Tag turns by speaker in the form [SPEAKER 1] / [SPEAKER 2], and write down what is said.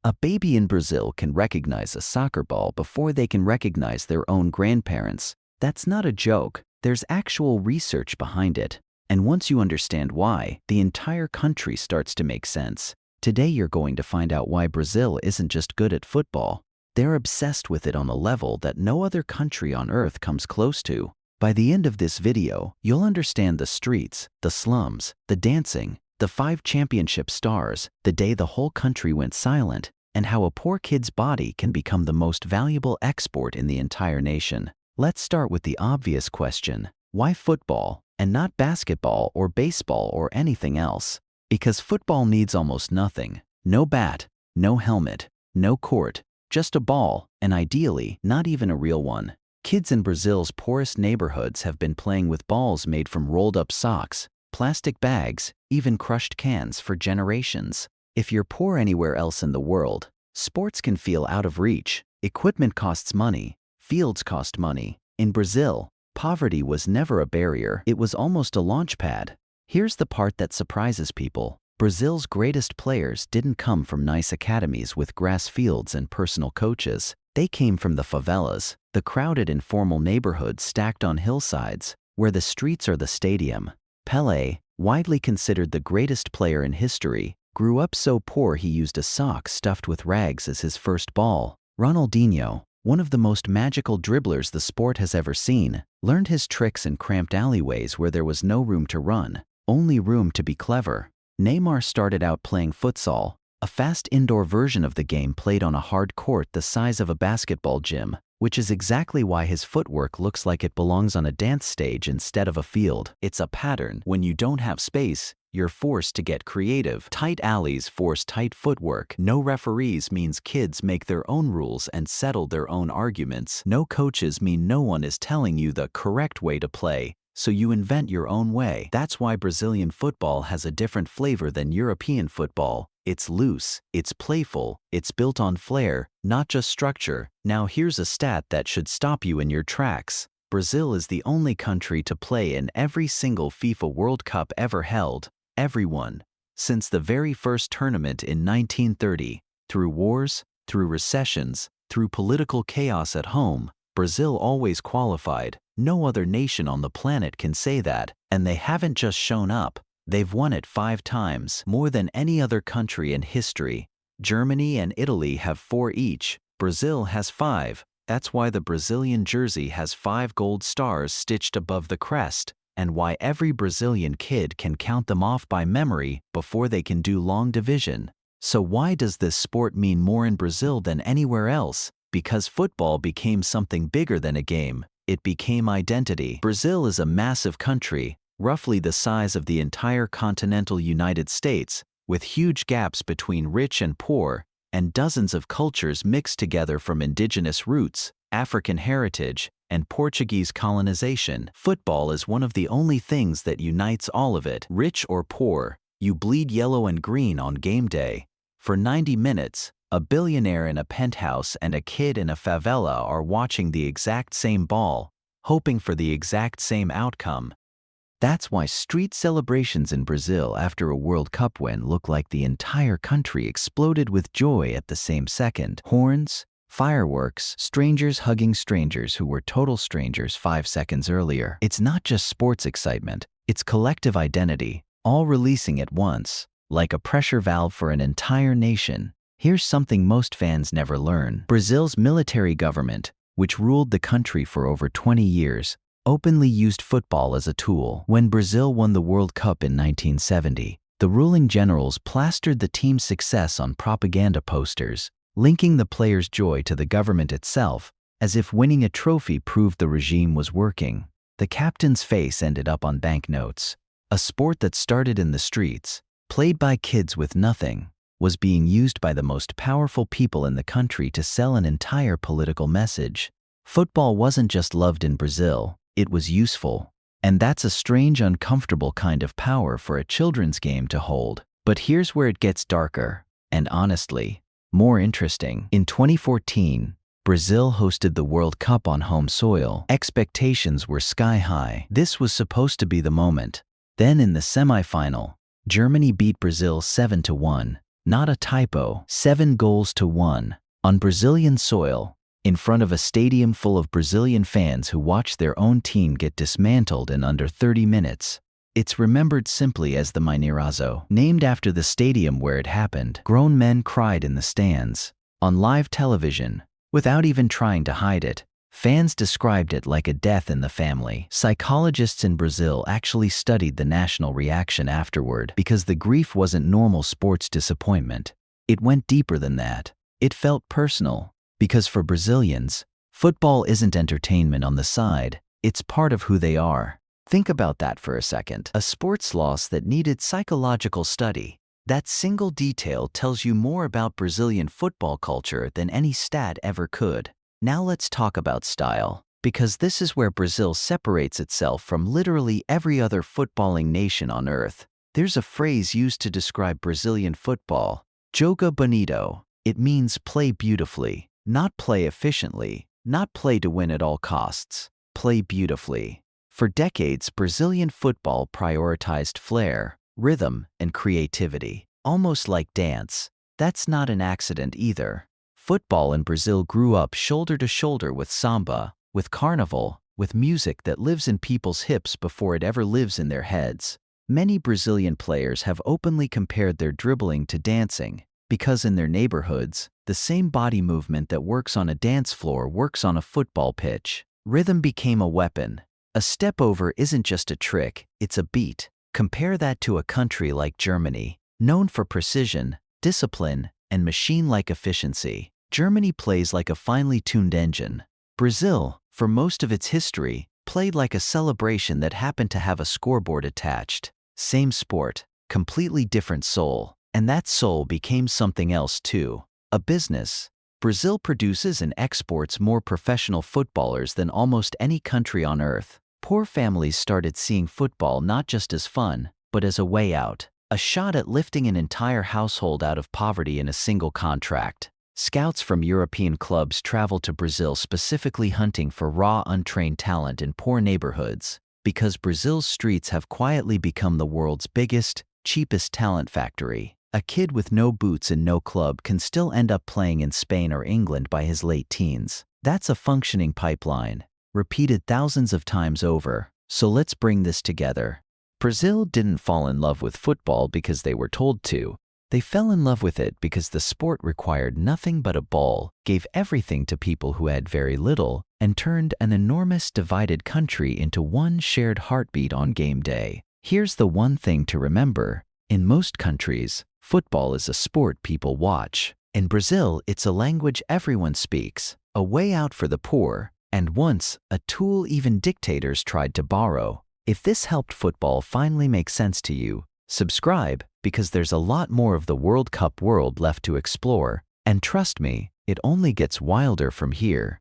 [SPEAKER 1] A baby in Brazil can recognize a soccer ball before they can recognize their own grandparents. That's not a joke. There's actual research behind it. And once you understand why, the entire country starts to make sense. Today you're going to find out why Brazil isn't just good at football. They're obsessed with it on a level that no other country on earth comes close to. By the end of this video, you'll understand the streets, the slums, the dancing, the 5 championship stars, the day the whole country went silent, and how a poor kid's body can become the most valuable export in the entire nation. Let's start with the obvious question: why football, and not basketball or baseball or anything else? Because football needs almost nothing. No bat, no helmet, no court, just a ball, and ideally, not even a real one. Kids in Brazil's poorest neighborhoods have been playing with balls made from rolled-up socks, plastic bags, even crushed cans for generations. If you're poor anywhere else in the world, sports can feel out of reach. Equipment costs money. Fields cost money. In Brazil, poverty was never a barrier. It was almost a launch pad. Here's the part that surprises people. Brazil's greatest players didn't come from nice academies with grass fields and personal coaches. They came from the favelas, the crowded informal neighborhoods stacked on hillsides, where the streets are the stadium. Pelé, widely considered the greatest player in history, grew up so poor he used a sock stuffed with rags as his first ball. Ronaldinho, one of the most magical dribblers the sport has ever seen, learned his tricks in cramped alleyways where there was no room to run, only room to be clever. Neymar started out playing futsal, a fast indoor version of the game played on a hard court the size of a basketball gym, which is exactly why his footwork looks like it belongs on a dance stage instead of a field. It's a pattern. When you don't have space, you're forced to get creative. Tight alleys force tight footwork. No referees means kids make their own rules and settle their own arguments. No coaches mean no one is telling you the correct way to play, so you invent your own way. That's why Brazilian football has a different flavor than European football. It's loose, it's playful, it's built on flair, not just structure. Now here's a stat that should stop you in your tracks. Brazil is the only country to play in every single FIFA World Cup ever held. Everyone. Since the very first tournament in 1930, through wars, through recessions, through political chaos at home, Brazil always qualified. No other nation on the planet can say that, and they haven't just shown up. They've won it 5 times, more than any other country in history. Germany and Italy have 4 each. Brazil has 5. That's why the Brazilian jersey has 5 gold stars stitched above the crest, and why every Brazilian kid can count them off by memory before they can do long division. So why does this sport mean more in Brazil than anywhere else? Because football became something bigger than a game. It became identity. Brazil is a massive country, roughly the size of the entire continental United States, with huge gaps between rich and poor, and dozens of cultures mixed together from indigenous roots, African heritage, and Portuguese colonization. Football is one of the only things that unites all of it. Rich or poor, you bleed yellow and green on game day. For 90 minutes, a billionaire in a penthouse and a kid in a favela are watching the exact same ball, hoping for the exact same outcome. That's why street celebrations in Brazil after a World Cup win look like the entire country exploded with joy at the same second. Horns, fireworks, strangers hugging strangers who were total strangers 5 seconds earlier. It's not just sports excitement, it's collective identity, all releasing at once, like a pressure valve for an entire nation. Here's something most fans never learn. Brazil's military government, which ruled the country for over 20 years, openly used football as a tool. When Brazil won the World Cup in 1970, the ruling generals plastered the team's success on propaganda posters, linking the players' joy to the government itself, as if winning a trophy proved the regime was working. The captain's face ended up on banknotes. A sport that started in the streets, played by kids with nothing, was being used by the most powerful people in the country to sell an entire political message. Football wasn't just loved in Brazil, it was useful. And that's a strange, uncomfortable kind of power for a children's game to hold. But here's where it gets darker, and honestly, more interesting. In 2014, Brazil hosted the World Cup on home soil. Expectations were sky high. This was supposed to be the moment. Then in the semifinal, Germany beat Brazil 7-1. Not a typo. 7-1 on Brazilian soil, in front of a stadium full of Brazilian fans who watched their own team get dismantled in under 30 minutes. It's remembered simply as the Mineirazo, named after the stadium where it happened. Grown men cried in the stands. On live television, without even trying to hide it, fans described it like a death in the family. Psychologists in Brazil actually studied the national reaction afterward because the grief wasn't normal sports disappointment. It went deeper than that. It felt personal, because for Brazilians, football isn't entertainment on the side, it's part of who they are. Think about that for a second. A sports loss that needed psychological study. That single detail tells you more about Brazilian football culture than any stat ever could. Now let's talk about style, because this is where Brazil separates itself from literally every other footballing nation on earth. There's a phrase used to describe Brazilian football, joga bonito. It means play beautifully, not play efficiently, not play to win at all costs, play beautifully. For decades, Brazilian football prioritized flair, rhythm, and creativity, almost like dance. That's not an accident either. Football in Brazil grew up shoulder to shoulder with samba, with carnival, with music that lives in people's hips before it ever lives in their heads. Many Brazilian players have openly compared their dribbling to dancing, because in their neighborhoods, the same body movement that works on a dance floor works on a football pitch. Rhythm became a weapon. A step over isn't just a trick, it's a beat. Compare that to a country like Germany, known for precision, discipline, and machine-like efficiency. Germany plays like a finely tuned engine. Brazil, for most of its history, played like a celebration that happened to have a scoreboard attached. Same sport, completely different soul. And that soul became something else too, a business. Brazil produces and exports more professional footballers than almost any country on earth. Poor families started seeing football not just as fun, but as a way out, a shot at lifting an entire household out of poverty in a single contract. Scouts from European clubs travel to Brazil specifically hunting for raw, untrained talent in poor neighborhoods, because Brazil's streets have quietly become the world's biggest, cheapest talent factory. A kid with no boots and no club can still end up playing in Spain or England by his late teens. That's a functioning pipeline, repeated thousands of times over. So let's bring this together. Brazil didn't fall in love with football because they were told to. They fell in love with it because the sport required nothing but a ball, gave everything to people who had very little, and turned an enormous divided country into one shared heartbeat on game day. Here's the one thing to remember. In most countries, football is a sport people watch. In Brazil, it's a language everyone speaks, a way out for the poor, and once, a tool even dictators tried to borrow. If this helped football finally make sense to you, subscribe, because there's a lot more of the World Cup world left to explore, and trust me, it only gets wilder from here.